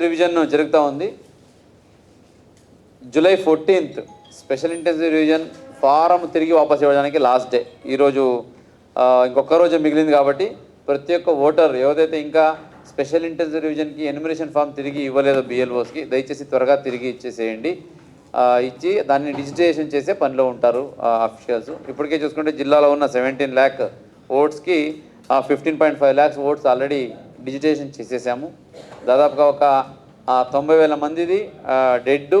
Revision జరుగుతూ ఉంది. July 14th special intensive revision form తిరిగి వాపస్ ఇవ్వడానికి లాస్ట్ డే. ఈరోజు ఇంకొక రోజు మిగిలింది కాబట్టి ప్రతి ఒక్క ఓటర్ ఏదైతే ఇంకా స్పెషల్ ఇంటెన్సివ్ రివిజన్కి ఎన్యుమరేషన్ ఫామ్ తిరిగి ఇవ్వలేదో బిఎల్ఓస్కి దయచేసి త్వరగా తిరిగి ఇచ్చేసేయండి. ఇచ్చి దాన్ని డిజిటైజేషన్ చేసే పనిలో ఉంటారు అఫీషియల్స్. ఇప్పటికే చూసుకుంటే జిల్లాలో ఉన్న 17 lakh ఓట్స్కి 15.5 lakhs ఓట్స్ ఆల్రెడీ డిజిటైజేషన్ చేసేసాము. దాదాపుగా ఒక 90,000 మందిది డెడ్,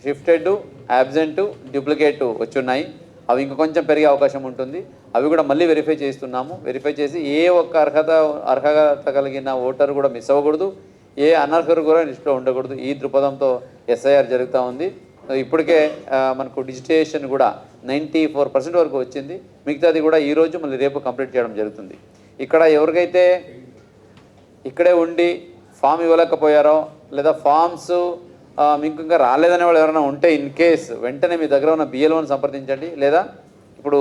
షిఫ్టెడ్, యాబ్సెంట్, డూప్లికేట్ వచ్చున్నాయి. అవి ఇంకా కొంచెం పెరిగే అవకాశం ఉంటుంది. అవి కూడా మళ్ళీ వెరిఫై చేస్తున్నాము. వెరిఫై చేసి ఏ ఒక్క అర్హత కలిగిన ఓటరు కూడా మిస్ అవ్వకూడదు, ఏ అనర్హరు కూడా లిస్టులో ఉండకూడదు. ఈ దృక్పథంతో ఎస్ఐఆర్ జరుగుతూ ఉంది. ఇప్పటికే మనకు డిజిటైజేషన్ కూడా 94% వరకు వచ్చింది. మిగతాది కూడా ఈరోజు మళ్ళీ రేపు కంప్లీట్ చేయడం జరుగుతుంది. ఇక్కడ ఎవరికైతే ఇక్కడే ఉండి ఫామ్ ఇవ్వలేకపోయారో లేదా ఫామ్స్ మీకు ఇంకా రాలేదనే వాళ్ళు ఎవరైనా ఉంటే ఇన్ కేస్ వెంటనే మీ దగ్గర ఉన్న బిఎల్ఓని సంప్రదించండి. లేదా ఇప్పుడు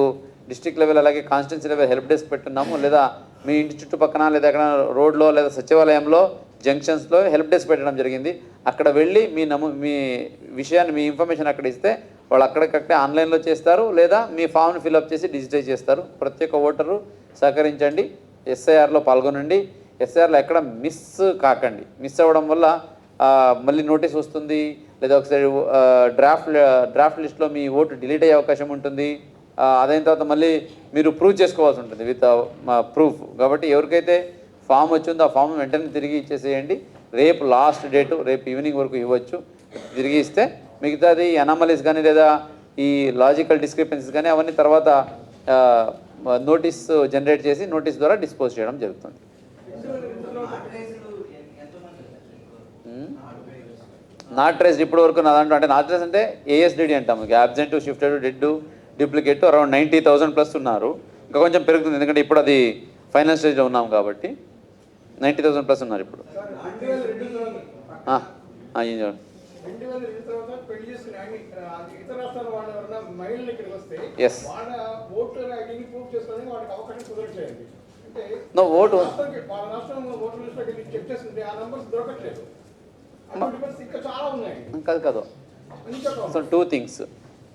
డిస్ట్రిక్ట్ లెవెల్ అలాగే కాన్స్టిట్యున్సీ లెవెల్ హెల్ప్ డెస్క్ పెట్టున్నాము. లేదా మీ ఇంటి చుట్టుపక్కన లేదా ఎక్కడ రోడ్లో లేదా సచివాలయంలో జంక్షన్స్లో హెల్ప్ డెస్క్ పెట్టడం జరిగింది. అక్కడ వెళ్ళి మీ విషయాన్ని మీ ఇన్ఫర్మేషన్ అక్కడ ఇస్తే వాళ్ళు అక్కడికక్కడే ఆన్లైన్లో చేస్తారు. లేదా మీ ఫామ్ని ఫిల్అప్ చేసి డిజిటైజ్ చేస్తారు. ప్రతి ఒక్క ఓటరు సహకరించండి, ఎస్ఐఆర్లో పాల్గొనండి. ఎస్ఐఆర్లో ఎక్కడ మిస్ కాకండి. మిస్ అవ్వడం వల్ల మళ్ళీ నోటీస్ వస్తుంది, లేదా ఒకసారి డ్రాఫ్ట్ లిస్ట్లో మీ ఓటు డిలీట్ అయ్యే అవకాశం ఉంటుంది. అదైన తర్వాత మళ్ళీ మీరు ప్రూవ్ చేసుకోవాల్సి ఉంటుంది విత్ ప్రూఫ్. కాబట్టి ఎవరికైతే ఫామ్ వచ్చిందో ఆ ఫామ్ వెంటనే తిరిగి ఇచ్చేసేయండి. రేపు లాస్ట్ డేటు, రేపు ఈవినింగ్ వరకు ఇవ్వచ్చు. తిరిగి ఇస్తే మిగతాది అనామలీస్ కానీ లేదా ఈ లాజికల్ డిస్క్రిపెన్సీస్ కానీ అవన్నీ తర్వాత నోటీస్ జనరేట్ చేసి నోటీస్ ద్వారా డిస్పోజ్ చేయడం జరుగుతుంది. నాట్ ట్రేస్డ్ ఇప్పటి వరకు నా దాంట్లో అంటే నాట్ ట్రేస్ అంటే ఏఎస్డిడి అంటాము. Absent, shifted, dead, duplicate around 90,000 plus ఉన్నారు. ఇంకా కొంచెం పెరుగుతుంది ఎందుకంటే ఇప్పుడు అది ఫైనల్ స్టేజ్లో ఉన్నాం కాబట్టి 90,000 ప్లస్ ఉన్నారు ఇప్పుడు. ఎస్ నో ఓటు కాదు. So 2 things.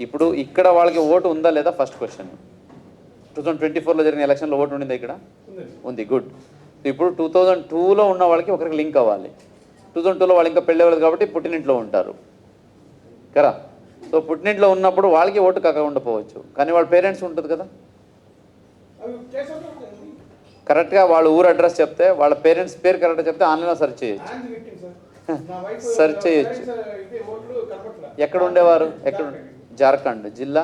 ఇప్పుడు ఇక్కడ వాళ్ళకి ఓటు ఉందా లేదా ఫస్ట్ క్వశ్చన్. 2024లో జరిగిన ఎలక్షన్లో ఓటు ఉండిందా? ఇక్కడ ఉంది. గుడ్. ఇప్పుడు 2002లో ఉన్న వాళ్ళకి ఒకరికి లింక్ అవ్వాలి. 2002లో వాళ్ళు ఇంకా పెళ్ళి అవ్వలేదు కాబట్టి పుట్టినింట్లో ఉంటారు కదా. సో పుట్టినింట్లో ఉన్నప్పుడు వాళ్ళకి ఓటు కాకుండా పోవచ్చు, కానీ వాళ్ళ పేరెంట్స్ ఉంటుంది కదా. కరెక్ట్గా వాళ్ళ ఊరు అడ్రస్ చెప్తే వాళ్ళ పేరెంట్స్ పేరు కరెక్ట్గా చెప్తే ఆన్లైన్లో సెర్చ్ చేయొచ్చు. సెర్చ్ చేయొచ్చు. ఎక్కడ ఉండేవారు? ఎక్కడ? జార్ఖండ్. జిల్లా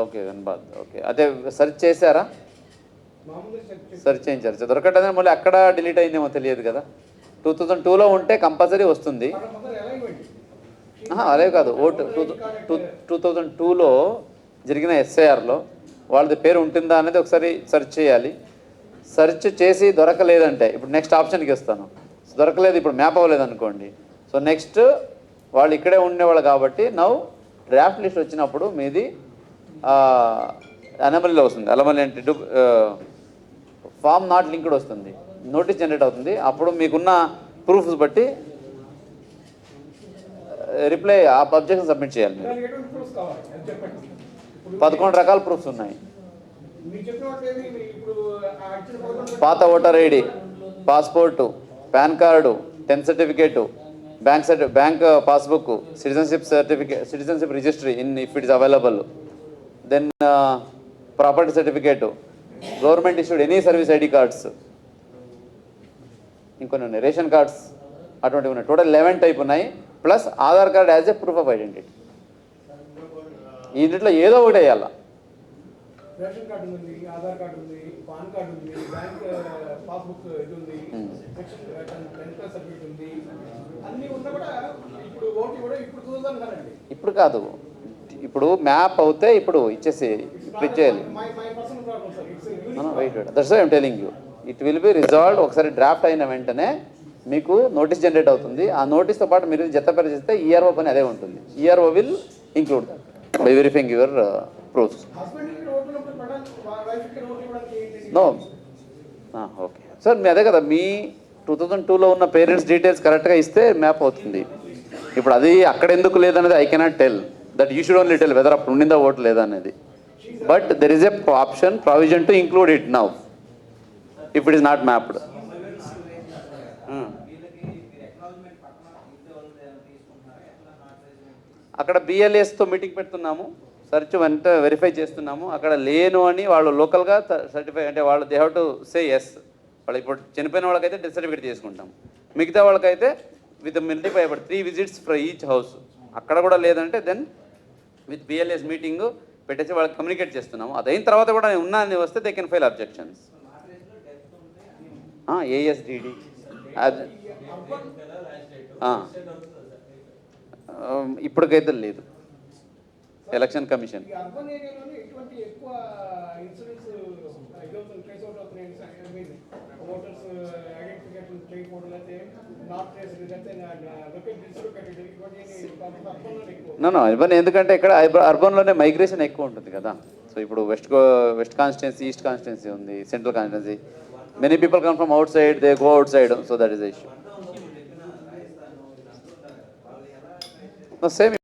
ఓకే, ధన్బాద్. ఓకే, అదే సెర్చ్ చేశారా? సెర్చ్ చేయించారు. దొరకట్లేదని మళ్ళీ అక్కడ డిలీట్ అయిందేమో తెలియదు కదా. 2002లో ఉంటే కంపల్సరీ వస్తుంది. అదే కాదు, ఓటు 2002లో జరిగిన ఎస్ఐఆర్లో వాళ్ళది పేరు ఉంటుందా అనేది ఒకసారి సెర్చ్ చేయాలి. సెర్చ్ చేసి దొరకలేదంటే ఇప్పుడు నెక్స్ట్ ఆప్షన్కి ఇస్తాను. దొరకలేదు, ఇప్పుడు మ్యాప్ అవ్వలేదు అనుకోండి. సో నెక్స్ట్ వాళ్ళు ఇక్కడే ఉండేవాళ్ళు కాబట్టి నౌ డ్రాఫ్ట్ లిస్ట్ వచ్చినప్పుడు మీది అనమలీలో వస్తుంది. అనమలీ అంటే ఫామ్ నాట్ లింక్డ్ వస్తుంది, నోటీస్ జనరేట్ అవుతుంది. అప్పుడు మీకున్న ప్రూఫ్స్ బట్టి రిప్లై అబ్జెక్షన్ సబ్మిట్ చేయాలి. మీరు 11 రకాల ప్రూఫ్స్ ఉన్నాయి. పాత voter ID, passport, PAN card, 10th certificate, bank passbook, citizenship registry in if it is available, then property certificate, government issued any service ID cards, ఇంకొన్ని ఉన్నాయి, రేషన్ కార్డ్స్, అటువంటివి ఉన్నాయి. Total 11 type ఉన్నాయి. Plus Aadhaar card as a proof of identity. వీటిలో ఏదో ఒకటి వేయాలా. Ration card ఉంది, ఆధార్ కార్డు ఉంది, పాన్ కార్డు ఉంది, బ్యాంక్ పాస్బుక్ ఇది ఉంది, నెక్స్ట్ సర్టిఫికేట్ ఉంది, అన్ని ఉన్నా కూడా ఇప్పుడు ఓటు కూడా ఇప్పుడు కుదరదండి. ఇప్పుడు కాదు, ఇప్పుడు మ్యాప్ అవుతే ఇప్పుడు ఇచ్చేసి ఇచ్చేయాలి. Wait, that's why I'm telling you it will be resolved. ఒకసారి డ్రాఫ్ట్ అయిన వెంటనే మీకు నోటీస్ జనరేట్ అవుతుంది. ఆ నోటీస్తో పాటు మీరు జతపరి చేస్తే ఈఆర్ఓ పని అదే ఉంటుంది. ERO will include by verifying your proofs. No, okay sir, మీ అదే కదా మీ 2002లో ఉన్న పేరెంట్స్ డీటెయిల్స్ కరెక్ట్గా ఇస్తే మ్యాప్ అవుతుంది. ఇప్పుడు అది అక్కడ ఎందుకు లేదనేది I cannot tell, that you should only tell whether అప్పుడు ఉండిందా ఓటు లేదా అనేది. But there is a option provision to include it now if it is not mapped. అక్కడ బిఎల్ఏస్తో మీటింగ్ పెడుతున్నాము, సెర్చ్ వెంట వెరిఫై చేస్తున్నాము. అక్కడ లేను అని వాళ్ళు లోకల్గా సర్టిఫై అంటే వాళ్ళు they have to say yes. వాళ్ళు ఇప్పుడు చనిపోయిన వాళ్ళకైతే డెత్ సర్టిఫికేట్ చేసుకుంటాం, మిగతా వాళ్ళకైతే with multiply 3 visits for each house. అక్కడ కూడా లేదంటే దెన్ విత్ బిఎల్ఎస్ మీటింగ్ పెట్టేసి వాళ్ళకి కమ్యూనికేట్ చేస్తున్నాము. అదైన తర్వాత కూడా నేను ఉన్నా అని వస్తే దే కెన్ ఫైల్ అబ్జెక్షన్స్. ఏఎస్డిడి అది ఇప్పటికైతే లేదు. ఎలక్షన్ కమిషన్ ఈ అర్బన్ ఏరియాలోనే ఇటువంటి ఎక్కువ ఇన్సూరెన్స్ కేసు అవుట్ అవుతున్నాయి. ఓటర్స్ ఐడెంటిఫికేషన్ చేయకపోవడం, లేకపోతే నాట్ ట్రేస్డ్, లేకపోతే లొకేట్ డిస్లొకేటెడ్, ఇటువంటి అర్బన్లో ఎక్కువ. నో అర్బన్ ఎందుకంటే ఇక్కడ అర్బన్లోనే మైగ్రేషన్ ఎక్కువ ఉంటుంది కదా. సో ఇప్పుడు వెస్ట్ కాన్స్టిట్యున్సీ, ఈస్ట్ కాన్స్టిట్యున్సీ ఉంది, central constituency. Many people come from out side, they go out side, so that is the issue. Same